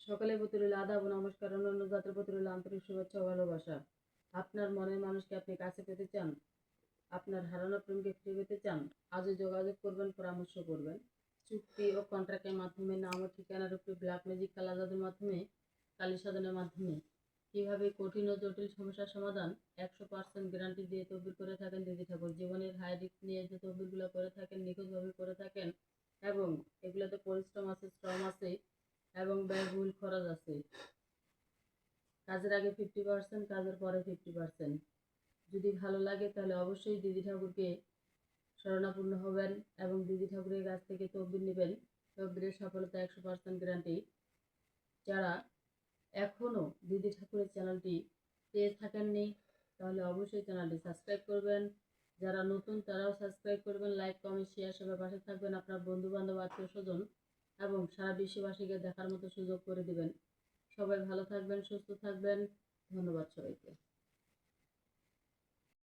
সকলের প্রতি রইল আদাব ও নমস্কার, অন্যান্য জাতির প্রতি রইল আন্তরিক শুভেচ্ছা ও ভালোবাসা। আপনার মনের মানুষকে আপনি কাছে পেতে চান, আপনার হারানো প্রেমকে ফিরে পেতে চান, আজও যোগাযোগ করবেন, পরামর্শ করবেন। চুক্তি ও কন্ট্রাক্টের মাধ্যমে, নাম ও ঠিকানার উপরে ব্ল্যাক ম্যাজিক কালা জাদুর মাধ্যমে, কালী সাধনের মাধ্যমে কিভাবে কঠিন ও জটিল সমস্যার সমাধান 100% গ্যারান্টি দিয়ে তদবির করে থাকেন দিদি ঠাকুর। জীবনের হাই রিস্ক নিয়ে যে তদবিরগুলো করে থাকেন, নিখুঁতভাবে করে থাকেন, এবং এগুলোতে পরিশ্রম আছে, শ্রম আছে, এবং ব্যয়বহুল খরচ আছে। কাজের আগে 50%, কাজের পরে 50%। যদি ভালো লাগে তাহলে অবশ্যই দিদি ঠাকুরকে শরণাপন্ন হবেন এবং দিদি ঠাকুরের কাছ থেকে তদবির নেবেন। তদবিরের সফলতা 100% গ্যারান্টি। যারা এখনও দিদি ঠাকুরের চ্যানেলটি পেয়ে থাকেননি তাহলে অবশ্যই চ্যানেলটি সাবস্ক্রাইব করবেন। যারা নতুন তারাও সাবস্ক্রাইব করবেন, লাইক কমেন্ট শেয়ার সবাই পাশে থাকবেন, আপনার বন্ধু বান্ধব আত্মীয় স্বজন এবং সারা বিশ্ববাসীকে দেখার মতো সুযোগ করে দিবেন। সবাই ভালো থাকবেন, সুস্থ থাকবেন। ধন্যবাদ সবাইকে।